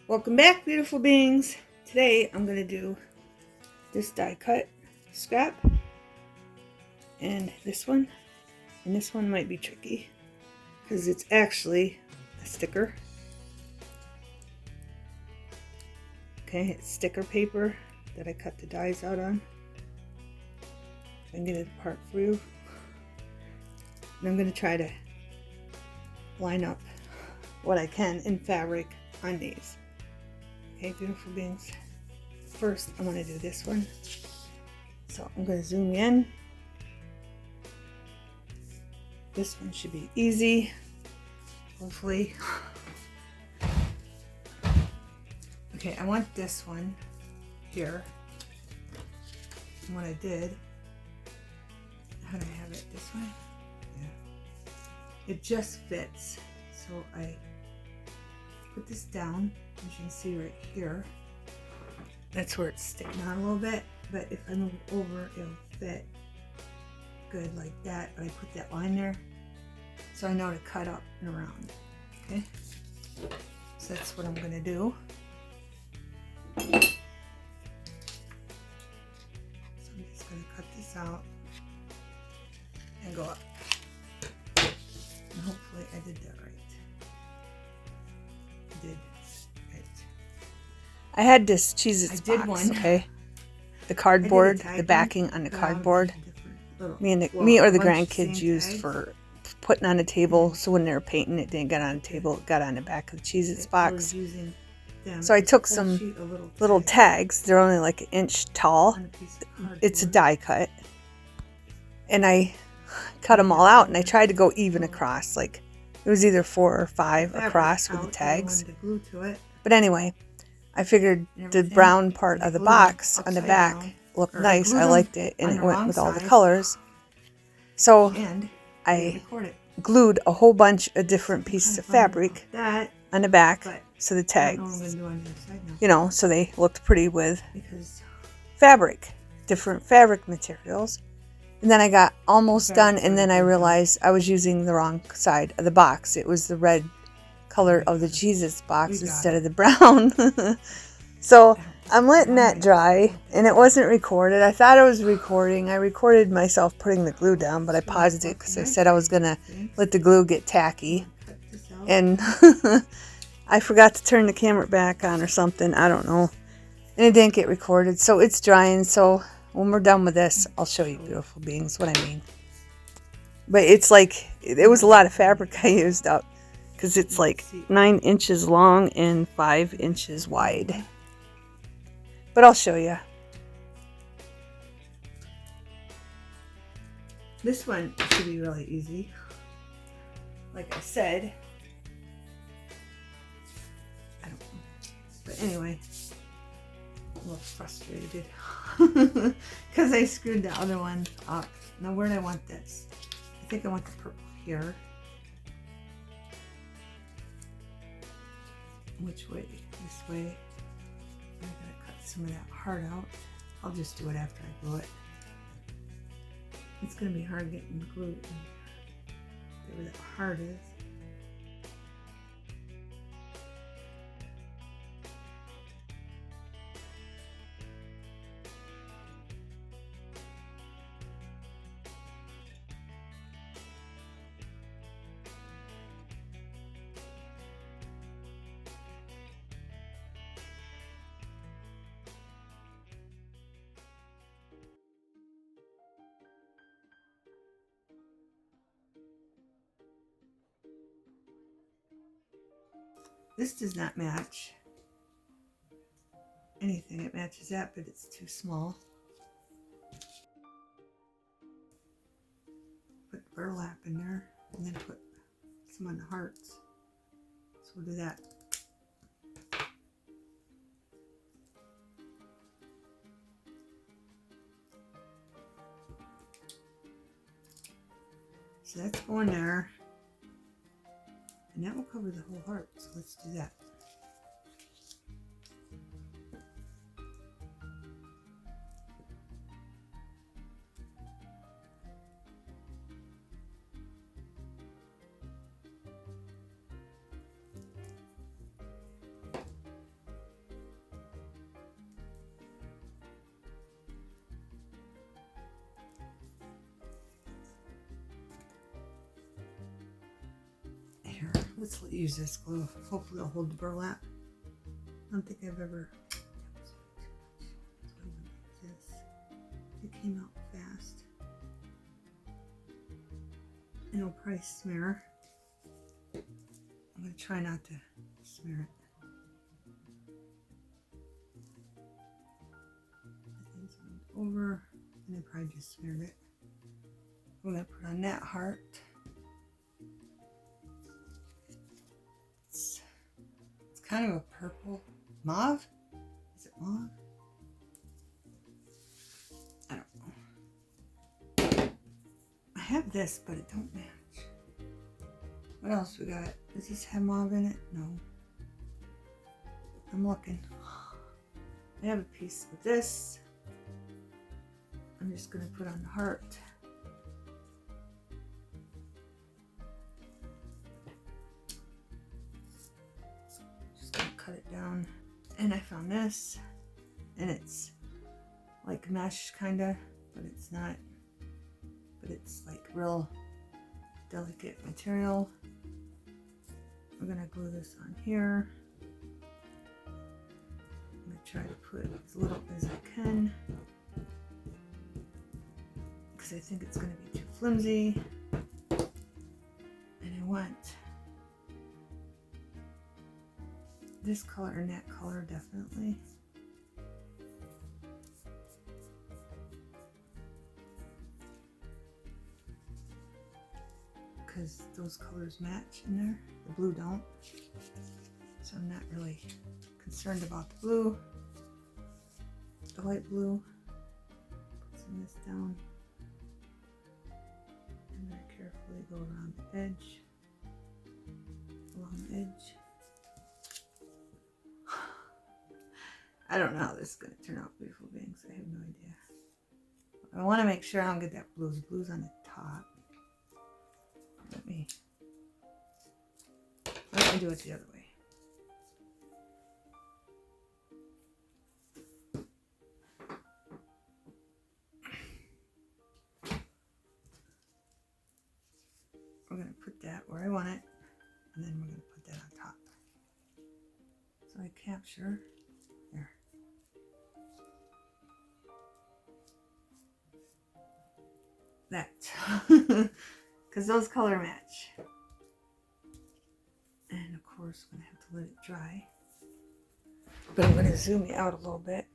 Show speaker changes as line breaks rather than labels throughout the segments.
Welcome back, beautiful beings. Today I'm going to do this die cut scrap and this one. And this one might be tricky because it's actually a sticker. Okay, it's sticker paper that I cut the dies out on. I can get it apart for you. And I'm going to try to line up what I can in fabric on these. Okay, beautiful beings. First, I'm going to do this one. So I'm going to zoom in. This one should be easy, hopefully. Okay, I want this one here. And what I did, how do I have it this way? Yeah. It just fits. So I put this down, as you can see right here. That's where it's sticking out a little bit, but if I move it over, it'll fit good like that. But I put that line there, so I know to cut up and around. Okay, so that's what I'm gonna do. So I'm just gonna cut this out and go up, and hopefully I did that right. Did right. I had this Cheez-Its box, okay? The cardboard, the backing on the cardboard. Me or the grandkids used for putting on the table, so when they were painting, it didn't get on the table, it got on the back of the Cheez-Its box. So I took some little tags, they're only like an inch tall. It's a die cut. And I cut them all out, and I tried to go even across, like it was either 4 or 5 across with the tags. But anyway, I figured the brown part of the box on the back looked nice. I liked it, and it went with all the colors. So I glued a whole bunch of different pieces of fabric on the back, so the tags, you know, so they looked pretty with fabric, different fabric materials. And then I got almost done, and then I realized I was using the wrong side of the box. It was the red color of the Cheez-Its box instead of the brown. So I'm letting that dry, and it wasn't recorded. I thought it was recording. I recorded myself putting the glue down, but I paused it because I said I was going to let the glue get tacky. And I forgot to turn the camera back on or something. I don't know. And it didn't get recorded, so it's drying. So when we're done with this, I'll show you, beautiful beings, what I mean. But it's like, it was a lot of fabric I used up, because it's like 9 inches long and 5 inches wide. But I'll show you. This one should be really easy. Like I said. I don't know. But anyway, I'm a little frustrated. Because I screwed the other one up. Now where do I want this? I think I want the purple here. Which way? This way. I'm gonna cut some of that heart out. I'll just do it after I glue it. It's gonna be hard getting the glue where that heart is. This does not match anything. It matches that, but it's too small. Put burlap in there, and then put some on the hearts. So we'll do that. So that's going there. And that will cover the whole heart, so let's do that. let's use this glue. Hopefully it'll hold the burlap. I don't think I've ever... It came out fast. And it'll probably smear. I'm going to try not to smear it. It's over, and I probably just smeared it. I'm going to put on that heart. It's kind of a purple mauve. Is it mauve? I don't know. I have this, but it don't match. What else we got? Does this have mauve in it? No. I'm looking. I have a piece of this. I'm just going to put on the heart. Just going to cut it down. And I found this. And it's like mesh kind of, but it's not. But it's like real delicate material. I'm going to glue this on here. I'm going to try to put as little as I can, because I think it's going to be too flimsy. And I want this color and that color definitely. Because those colors match in there. The blue don't. So I'm not really concerned about the blue. The light blue. Put some of this down. And very carefully go around the edge. Along the edge. I don't know how this is going to turn out, beautiful beings. I have no idea. I want to make sure I don't get that blue. The blue's on the top. Let me do it the other way. We're going to put that where I want it, and then we're going to put that on top. So I capture there. That. Because those color match. And of course, I'm going to have to let it dry. But I'm going to zoom you out a little bit,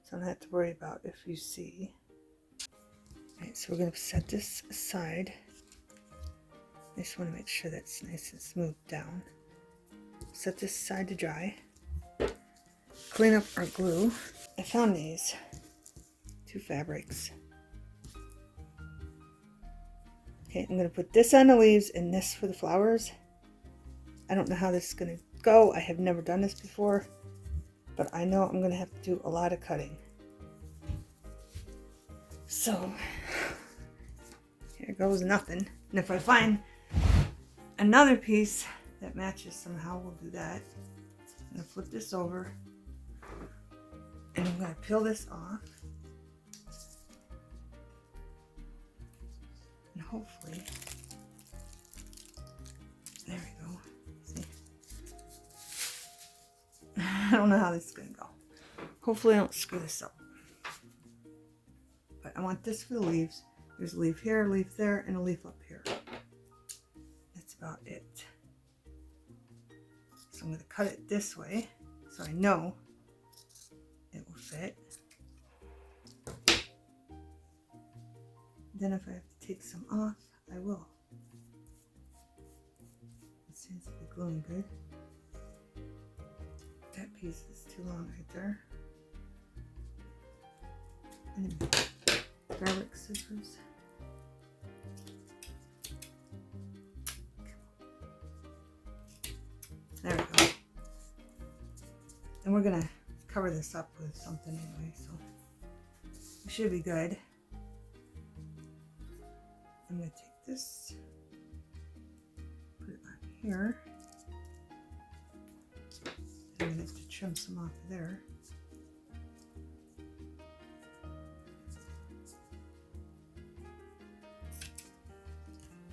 so I don't have to worry about if you see. Alright, so we're going to set this aside. I just want to make sure that's nice and smooth down. Set this aside to dry. Clean up our glue. I found these 2 fabrics. Okay, I'm going to put this on the leaves and this for the flowers. I don't know how this is going to go. I have never done this before, but I know I'm going to have to do a lot of cutting. So, here goes nothing. And if I find another piece that matches somehow, we'll do that. I'm going to flip this over, and I'm going to peel this off. And hopefully, there we go. See? I don't know how this is going to go. Hopefully I don't screw this up. But I want this for the leaves. There's a leaf here, a leaf there, and a leaf up here. That's about it. So I'm going to cut it this way so I know it will fit. Then if I have to take some off, I will. It seems to be gluing good. That piece is too long right there. And then fabric scissors. There we go. And we're gonna cover this up with something anyway, so it should be good. I'm going to take this, put it on here. I'm going to have to trim some off of there.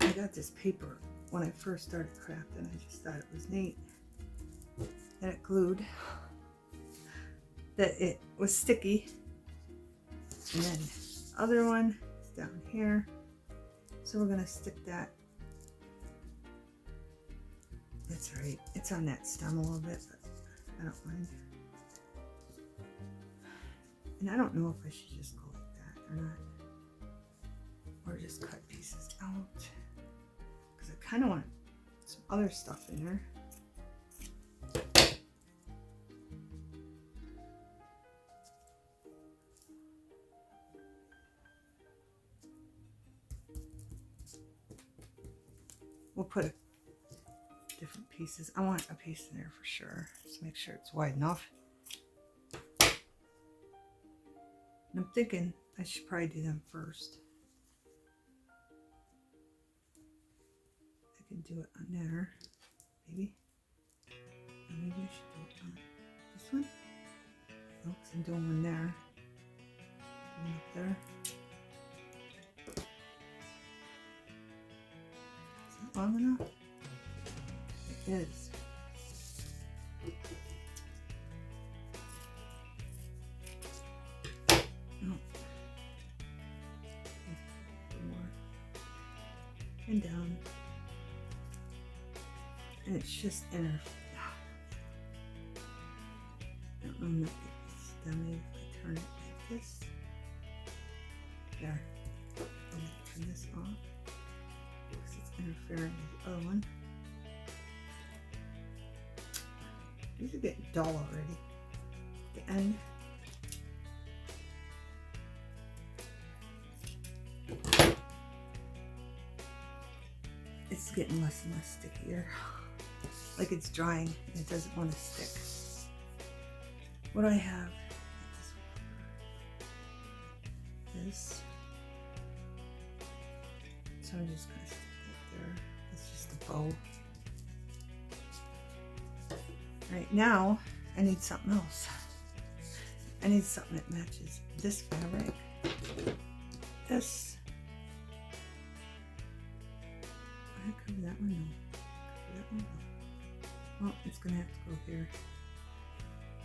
I got this paper when I first started crafting. I just thought it was neat that it glued, that it was sticky. And then the other one is down here. So we're gonna stick that. That's right, it's on that stem a little bit, but I don't mind. And I don't know if I should just go like that or not. Or just cut pieces out. Because I kind of want some other stuff in there. We'll put different pieces. I want a piece in there for sure. Just make sure it's wide enough. And I'm thinking I should probably do them first. I can do it on there, maybe. Or maybe I should do it on this one. No, because I'm doing one there. One up there. Is that long enough? It is. And down, and it's just inner. I don't know, I'm not getting this done. Maybe if I turn it like this. There. I'm gonna turn this off because it's interfering with the other one. These are getting dull already. The end. It's getting less and less stickier. Like it's drying and it doesn't want to stick. What do I have? This. So I'm just gonna stick that there. It's just a bow. Right now, I need something else. I need something that matches this fabric. This. I cover that one? No. Cover that one? No. Well, it's gonna have to go here.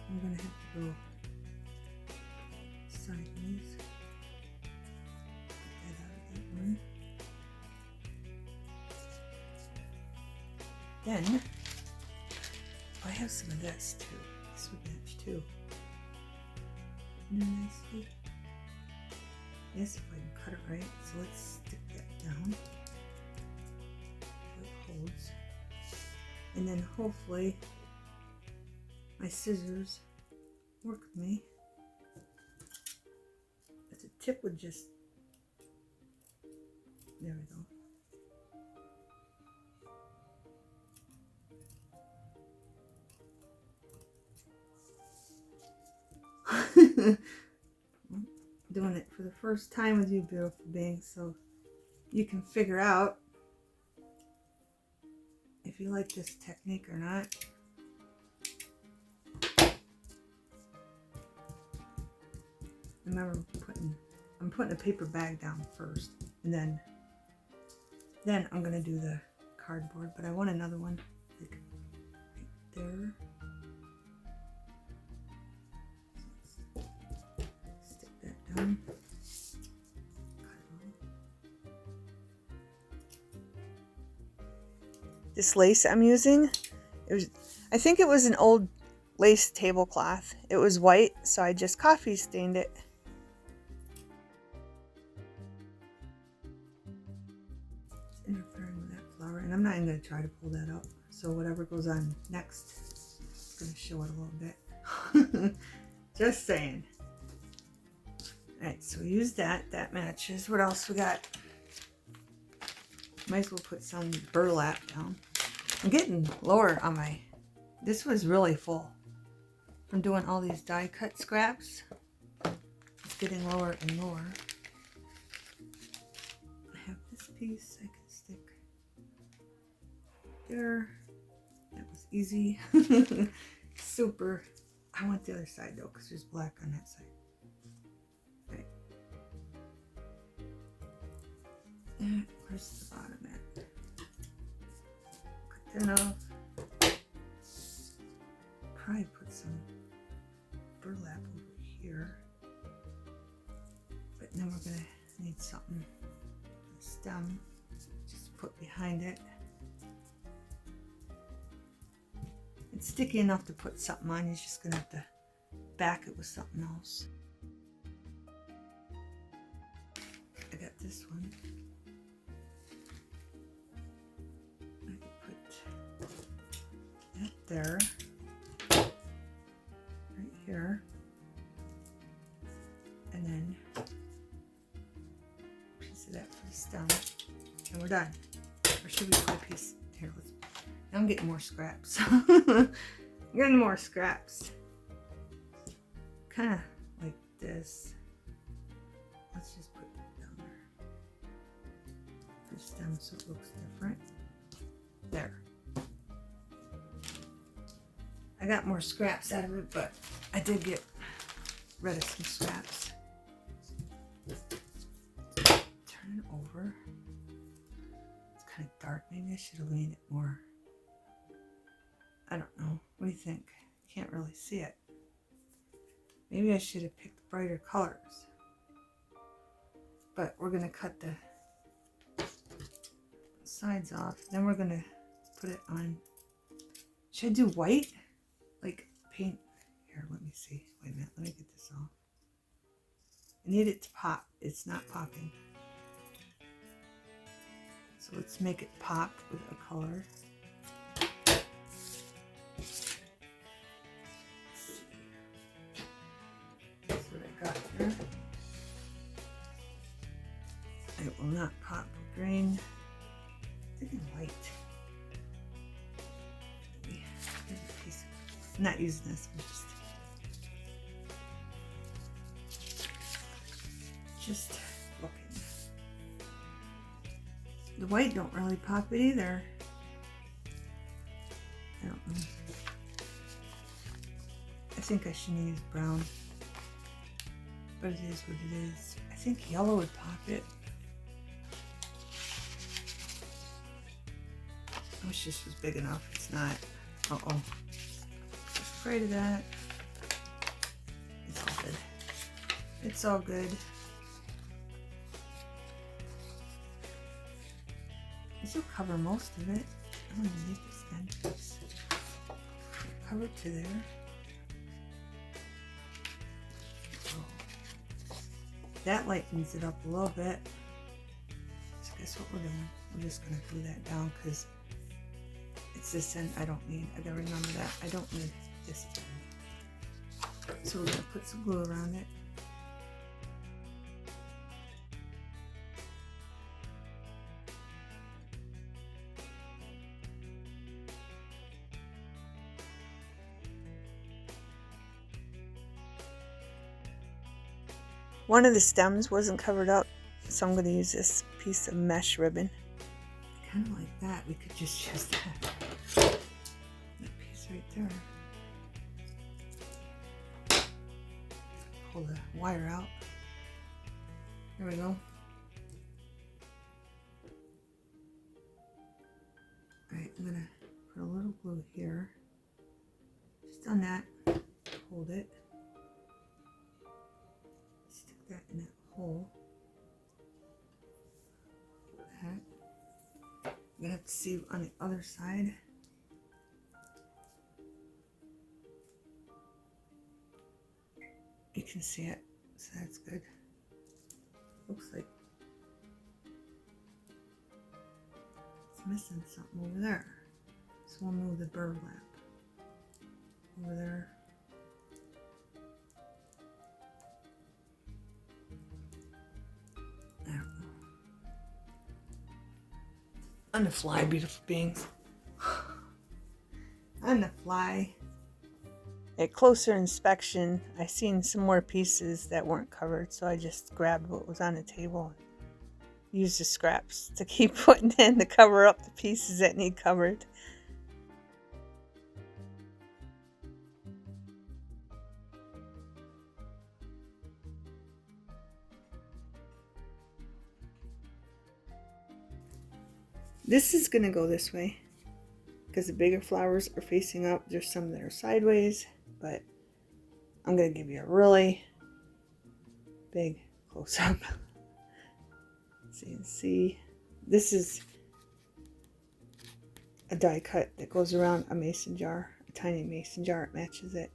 I'm gonna have to go sideways. Get that out of that one. Then I have some of this too. This would match too. Nicely. Yes, if I can cut it right. So let's stick that down. Holds, and then hopefully my scissors work with me, but the tip would just, there we go. Doing it for the first time with you beautiful beings, so you can figure out if you like this technique or not. Remember I'm putting a paper bag down first, and then I'm gonna do the cardboard, but I want another one like right there. Stick that down. This lace I'm using, I think it was an old lace tablecloth. It was white, so I just coffee stained it. It's interfering with that flower, and I'm not even going to try to pull that up. So whatever goes on next, it's going to show it a little bit. Just saying. Alright, so we use that. That matches. What else we got? Might as well put some burlap down. I'm getting lower on my, this was really full from doing all these die cut scraps. It's getting lower and lower. I have this piece I can stick there. That was easy. Super. I want the other side though, because there's black on that side. Right. Where's the bottom at? Then I'll probably put some burlap over here. But then we're gonna need something, a stem, just put behind it. It's sticky enough to put something on. You're just gonna have to back it with something else. I got this one. I can put that there, right here, and then a piece of that for the stem, and we're done. Or should we put a piece here? I'm getting more scraps. Getting more scraps. Kind of like this. Let's just put it down there. The stem so it looks different. There. I got more scraps out of it, but I did get rid of some scraps. Turn it over. It's kind of dark. Maybe I should have leaned it more. I don't know. What do you think? Can't really see it. Maybe I should have picked brighter colors. But we're going to cut the sides off. Then we're going to put it on. Should I do white? Like paint. Here, let me see. Wait a minute. Let me get this off. I need it to pop. It's not popping. So let's make it pop with a color. It will not pop with green. I'm thinking white. Maybe. Here's a piece. I'm not using this. I'm just looking. The white don't really pop it either. I don't know. I think I should use brown. But it is what it is. I think yellow would pop it. I wish this was big enough. It's not. Uh-oh. Afraid of that. It's all good. It's all good. This will cover most of it. I'm gonna leave this end piece. Cover it to there. That lightens it up a little bit. So guess what we're doing? We're just going to glue that down because it's this end I don't need. I gotta remember that. I don't need this end. So we're going to put some glue around it. One of the stems wasn't covered up, so I'm going to use this piece of mesh ribbon. Kind of like that. We could just use that piece right there. Pull the wire out. There we go. Alright, I'm going to put a little glue here. Just on that. Hold it. That in that hole. That. I'm gonna have to see on the other side. You can see it, so that's good. Looks like it's missing something over there. So we'll move the burlap over there. On the fly, beautiful beings. On the fly. At closer inspection, I seen some more pieces that weren't covered, so I just grabbed what was on the table and used the scraps to keep putting in to cover up the pieces that need covered. This is going to go this way. because the bigger flowers are facing up. There's some that are sideways, but I'm going to give you a really big close-up so you can see. This is a die cut that goes around a mason jar, a tiny mason jar. It matches it.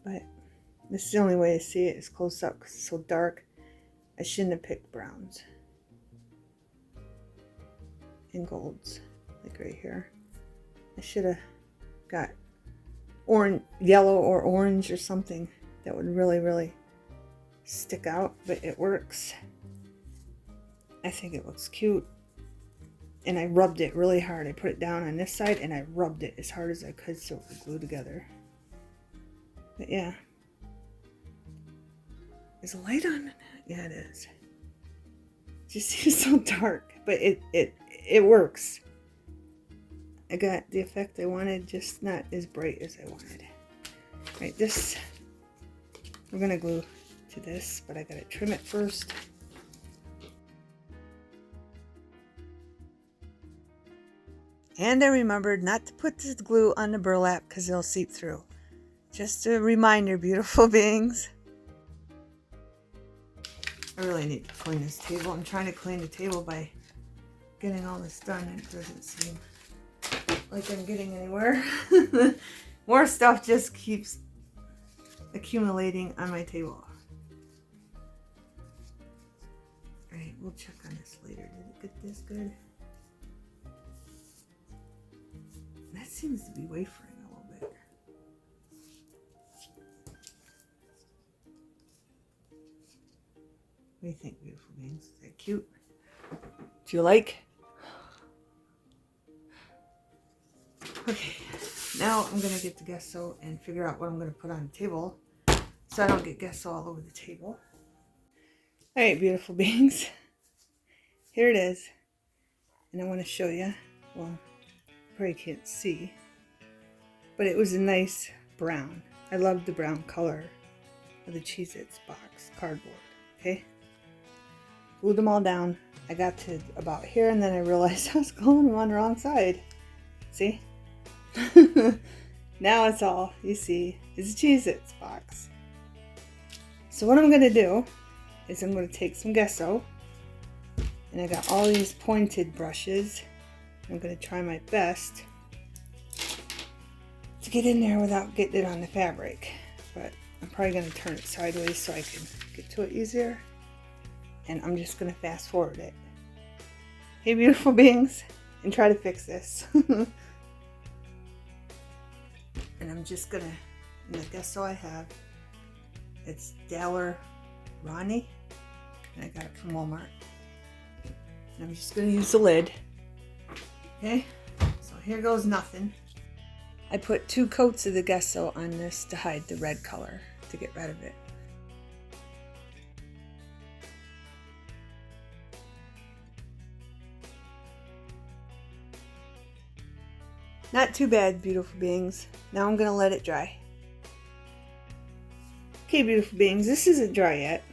But this is the only way to see it is close up because it's so dark. I shouldn't have picked browns and golds, like right here. I should have got orange, yellow or orange or something that would really, really stick out, but it works. I think it looks cute. And I rubbed it really hard. I put it down on this side and I rubbed it as hard as I could so it would glue together. But yeah. Is the light on? Yeah, it is. It just seems so dark, but it works. I got the effect I wanted, just not as bright as I wanted. Right, this we're gonna glue to this, but I gotta trim it first. And I remembered not to put the glue on the burlap because it'll seep through. Just a reminder, beautiful beings. I really need to clean this table. I'm trying to clean the table by getting all this done, and it doesn't seem like I'm getting anywhere. More stuff just keeps accumulating on my table. Alright, we'll check on this later. Did it get this good? That seems to be wafering a little bit. What do you think, beautiful beings? Is that cute? Do you like? Okay, now I'm going to get the gesso and figure out what I'm going to put on the table so I don't get gesso all over the table. Alright, beautiful beings. Here it is. And I want to show you. Well, you probably can't see. But it was a nice brown. I love the brown color of the Cheez-Its box cardboard. Okay? Glued them all down. I got to about here and then I realized I was gluing them on the wrong side. See? Now it's all you see is a Cheez-Its box. So what I'm going to do is I'm going to take some gesso, and I got all these pointed brushes. I'm going to try my best to get in there without getting it on the fabric, but I'm probably going to turn it sideways so I can get to it easier, and I'm just going to fast forward it. Hey beautiful beings, and try to fix this. And I'm just gonna, and the gesso I have, it's Daler Ronnie, and I got it from Walmart. And I'm just gonna use the lid. Okay, so here goes nothing. I put 2 coats of the gesso on this to hide the red color, to get rid of it. Not too bad, beautiful beings. Now I'm going to let it dry. Okay, beautiful beings, this isn't dry yet.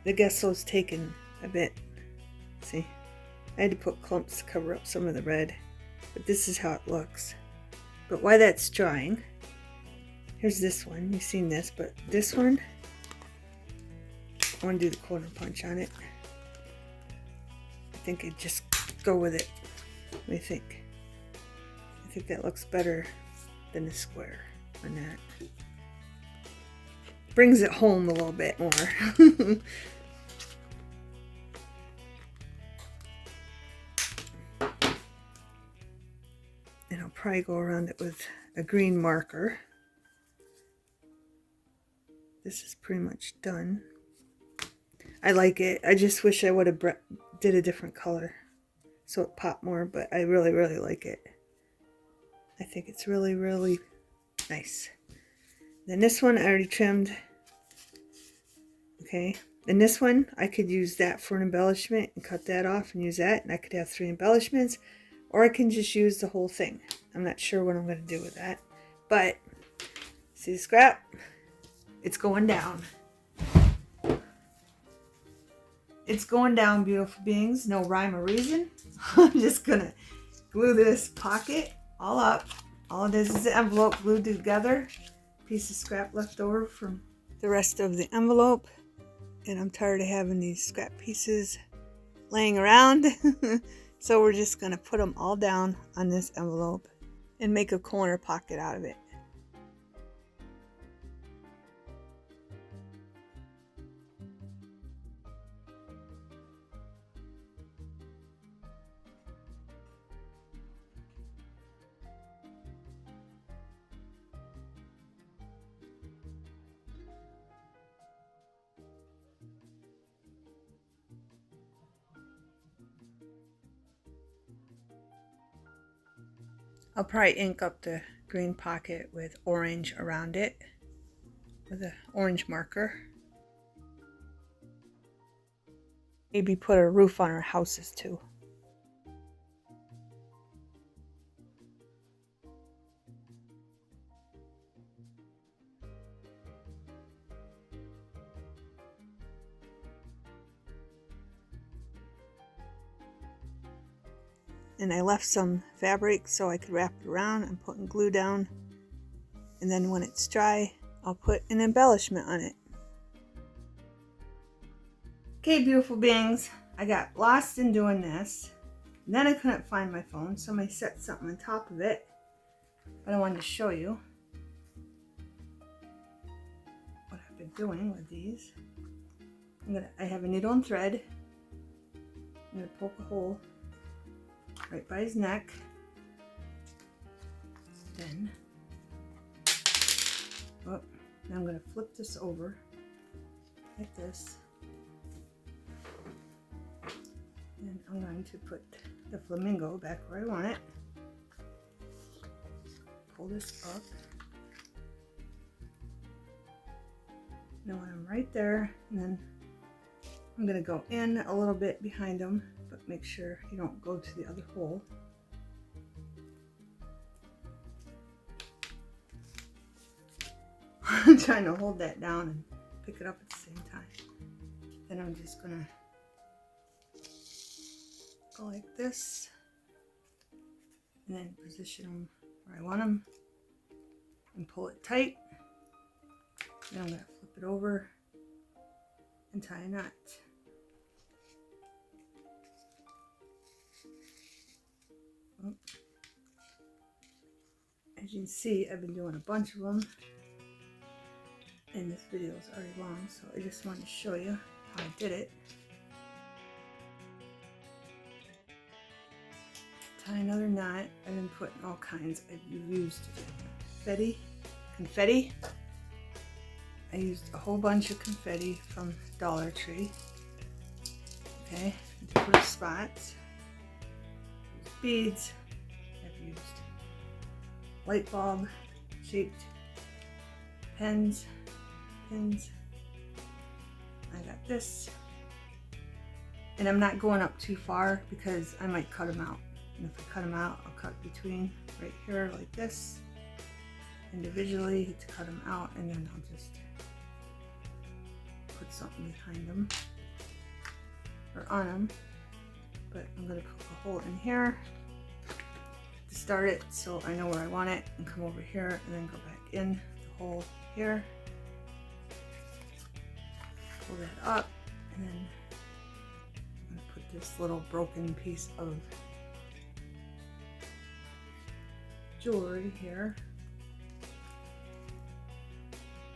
The gesso's taken a bit. See? I had to put clumps to cover up some of the red. But this is how it looks. But while that's drying, here's this one. You've seen this, but this one, I want to do the corner punch on it. I think I'd just go with it. What do you think? I think that looks better than the square on that. Brings it home a little bit more. And I'll probably go around it with a green marker. This is pretty much done. I like it. I just wish I would have did a different color so it popped more, but I really, really like it. I think it's really, really nice. Then this one I already trimmed. Okay. And this one, I could use that for an embellishment and cut that off and use that. And I could have 3 embellishments. Or I can just use the whole thing. I'm not sure what I'm going to do with that. But, see the scrap? It's going down. it's going down, beautiful beings. No rhyme or reason. I'm just gonna glue this pocket all up. All it is the envelope glued together. Piece of scrap left over from the rest of the envelope. And I'm tired of having these scrap pieces laying around. So we're just gonna put them all down on this envelope and make a corner pocket out of it. I'll probably ink up the green pocket with orange around it with an orange marker. Maybe put a roof on our houses too. And I left some fabric so I could wrap it around. I'm putting glue down, and then when it's dry I'll put an embellishment on it. Okay, beautiful beings, I got lost in doing this, and then I couldn't find my phone, so I set something on top of it, but I wanted to show you what I've been doing with these. I have a needle and thread. I'm going to poke a hole right by his neck. Then, now I'm going to flip this over like this. And I'm going to put the flamingo back where I want it. Pull this up. Now when I'm right there, and then I'm going to go in a little bit behind them, but make sure you don't go to the other hole. I'm trying to hold that down and pick it up at the same time. Then I'm just going to go like this, and then position them where I want them, and pull it tight. Then I'm going to flip it over and tie a knot. As you can see, I've been doing a bunch of them, and this video is already long, so I just wanted to show you how I did it. Tie another knot. I've been putting all kinds. I've used confetti. I used a whole bunch of confetti from Dollar Tree. Okay, to put spots. Beads. I've used light bulb shaped pins. I got this, and I'm not going up too far because I might cut them out. And if I cut them out, I'll cut between right here like this individually to cut them out, and then I'll just put something behind them or on them. But I'm going to poke a hole in here to start it so I know where I want it, and come over here and then go back in the hole here. Pull that up, and then I'm going to put this little broken piece of jewelry here.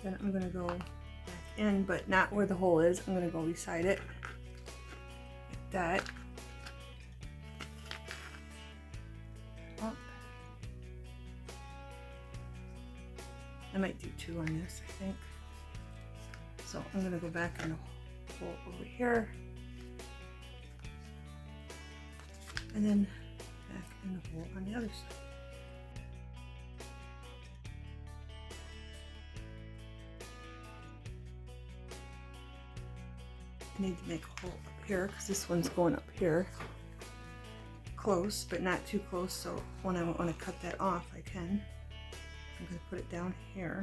Then I'm going to go back in, but not where the hole is. I'm going to go beside it like that. Up. I might do two on this, I think. So I'm going to go back in the hole over here, and then back in the hole on the other side. I need to make a hole up here because this one's going up here. Close, but not too close, so when I want to cut that off, I can. I'm going to put it down here.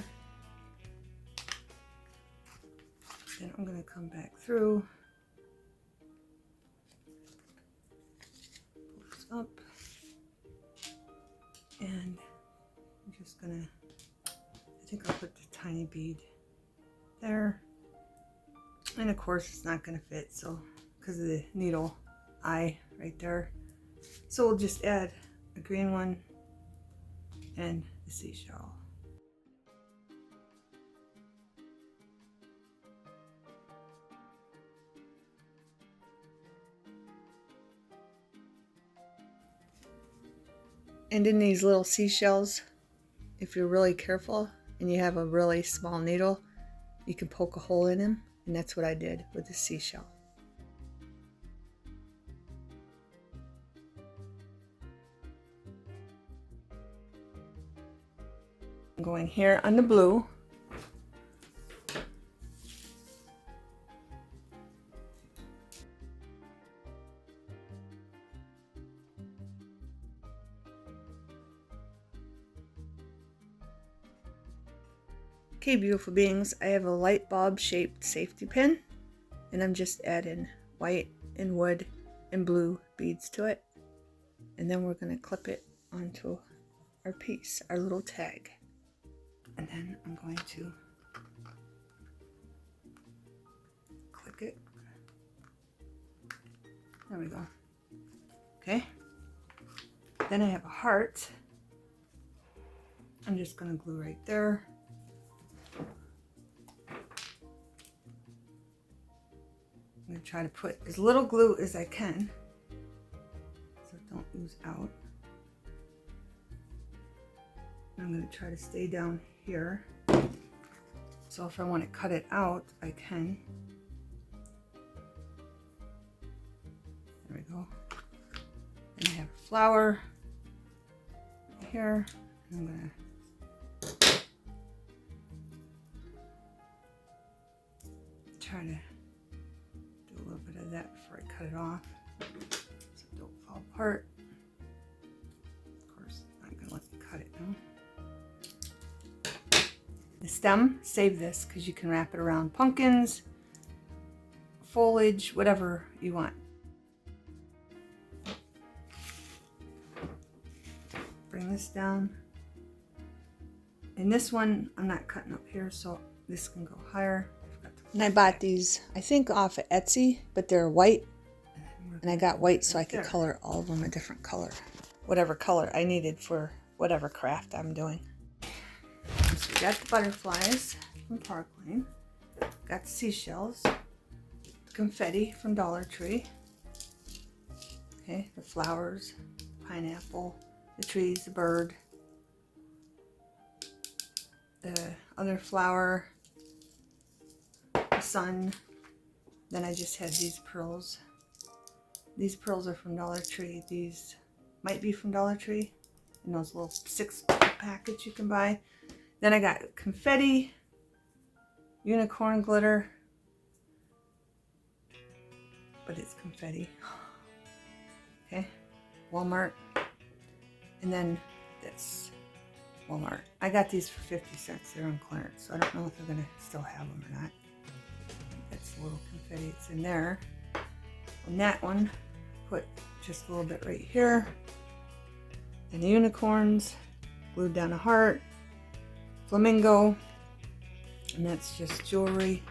Then I'm going to come back through up. And I'm just gonna, I think I'll put the tiny bead there. And of course it's not gonna fit, so because of the needle eye right there. So we'll just add a green one and the seashell. And in these little seashells, if you're really careful and you have a really small needle, you can poke a hole in them, and that's what I did with the seashell. I'm going here on the blue. Okay, beautiful beings, I have a light bulb shaped safety pin, and I'm just adding white and wood and blue beads to it, and then we're going to clip it onto our piece, our little tag. And then I'm going to click it. There we go. Okay, then I have a heart. I'm just going to glue right there. I'm going to try to put as little glue as I can so it don't ooze out. I'm going to try to stay down here. So if I want to cut it out, I can. There we go. And I have a flower here. And I'm going to try to do a little bit of that before I cut it off so it don't fall apart. Of course, I'm not going to let me cut it now. The stem, save this because you can wrap it around pumpkins, foliage, whatever you want. Bring this down. And this one, I'm not cutting up here, so this can go higher. And I bought these, I think off of Etsy, but they're white. And I got white so I could color all of them a different color. Whatever color I needed for whatever craft I'm doing. So we got the butterflies from Parkland, got the seashells, the confetti from Dollar Tree, okay, the flowers, pineapple, the trees, the bird, the other flower, the sun. Then I just had these pearls. These pearls are from Dollar Tree. These might be from Dollar Tree in those little 6-packets you can buy. Then I got confetti, unicorn glitter, but it's confetti. Okay, Walmart. And then this, Walmart. I got these for 50 cents. They're on clearance, so I don't know if they're gonna still have them or not. That's a little confetti. It's in there. And that one, put just a little bit right here. And the unicorns, glued down a heart. Flamingo, and that's just jewelry,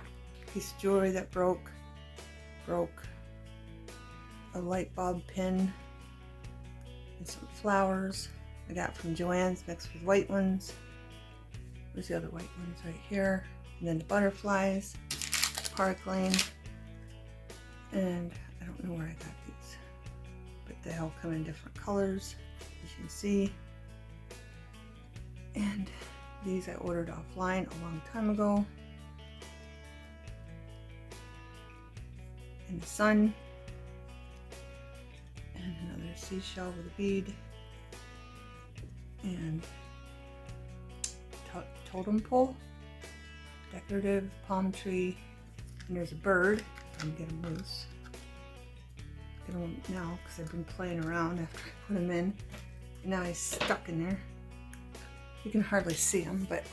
piece of jewelry that broke, a light bulb pin, and some flowers I got from Joann's mixed with white ones. Where's the other white ones? Right here. And then the butterflies, Park Lane, and I don't know where I got these, but they all come in different colors, as you can see. And these I ordered offline a long time ago. And the sun. And another seashell with a bead. And totem pole. Decorative palm tree. And there's a bird. I'm gonna get him loose. Get him now because I've been playing around after I put him in. And now he's stuck in there. You can hardly see him, but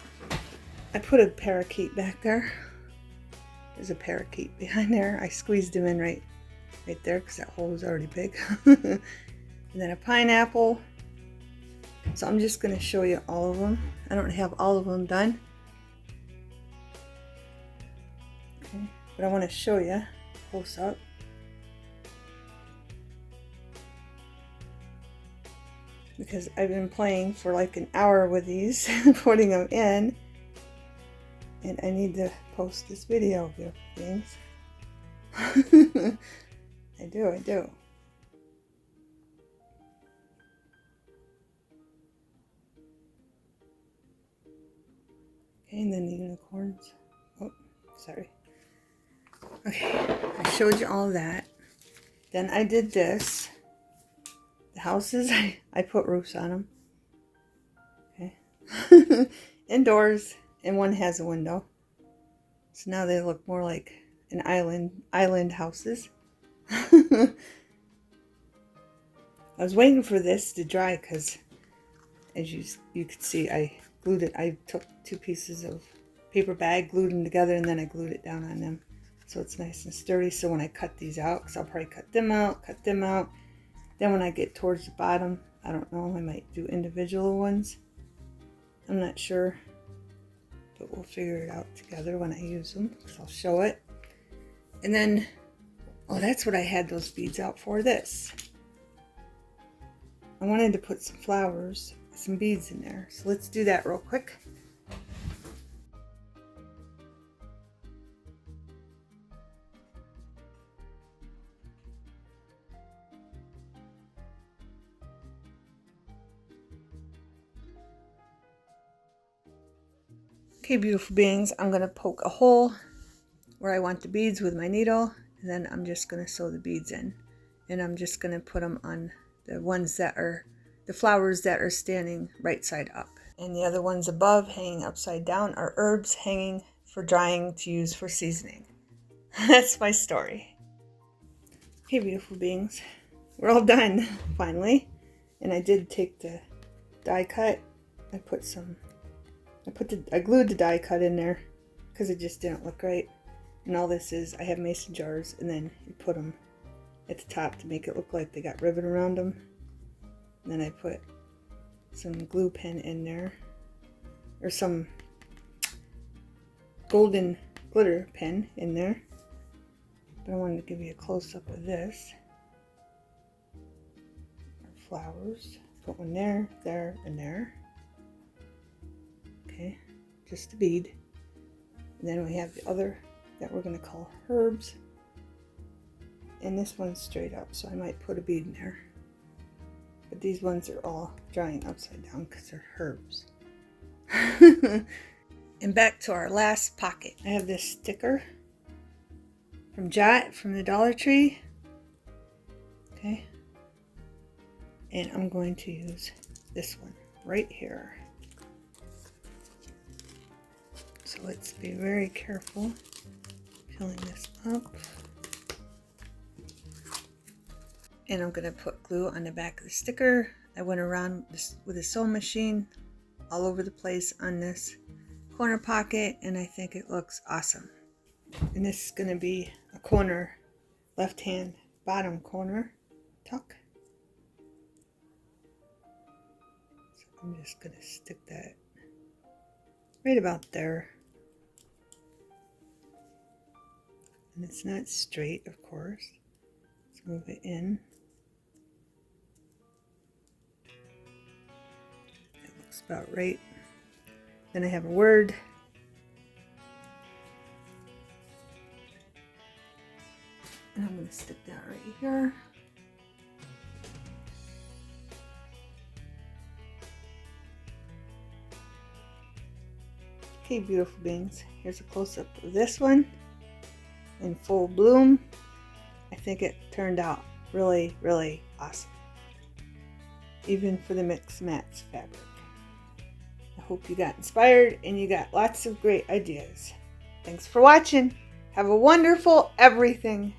I put a parakeet back there. There's a parakeet behind there. I squeezed him in right there because that hole was already big. and then a pineapple. So I'm just going to show you all of them. I don't have all of them done. Okay, but I want to show you close up. Because I've been playing for like an hour with these, putting them in. And I need to post this video, beautiful things. I do. Okay, and then the unicorns. Oh, sorry. Okay, I showed you all that. Then I did this. The houses, I put roofs on them. Okay. Indoors, and one has a window. So now they look more like an island houses. I was waiting for this to dry because, as you could see, I glued it. I took 2 pieces of paper bag, glued them together, and then I glued it down on them. So it's nice and sturdy. So when I cut these out, because I'll probably cut them out. Then when I get towards the bottom, I don't know, I might do individual ones. I'm not sure. But we'll figure it out together when I use them. So I'll show it. And then, oh, that's what I had those beads out for, this. I wanted to put some flowers, some beads in there. So let's do that real quick. Okay, beautiful beings, I'm going to poke a hole where I want the beads with my needle, and then I'm just going to sew the beads in. And I'm just going to put them on the ones that are, the flowers that are standing right side up. And the other ones above, hanging upside down, are herbs hanging for drying to use for seasoning. That's my story. Okay, beautiful beings, we're all done, finally. And I did take the die cut. I glued the die cut in there because it just didn't look right. And all this is, I have mason jars, and then you put them at the top to make it look like they got ribbon around them. And then I put some glue pen in there, or some golden glitter pen in there. But I wanted to give you a close-up of this. Our flowers. Put one there, there, and there. Okay, just a bead. And then we have the other that we're going to call herbs. And this one's straight up, so I might put a bead in there. But these ones are all drying upside down because they're herbs. And back to our last pocket. I have this sticker from Jot from the Dollar Tree. Okay. And I'm going to use this one right here. So let's be very careful filling this up. And I'm going to put glue on the back of the sticker. I went around this with a sewing machine all over the place on this corner pocket, and I think it looks awesome. And this is going to be a corner, left hand bottom corner tuck. So I'm just going to stick that right about there. And it's not straight, of course. Let's move it in. That looks about right. Then I have a word. And I'm going to stick that right here. Okay, beautiful beings. Here's a close-up of this one in full bloom. I think it turned out really, really awesome. Even for the mix match fabric. I hope you got inspired and you got lots of great ideas. Thanks for watching. Have a wonderful everything.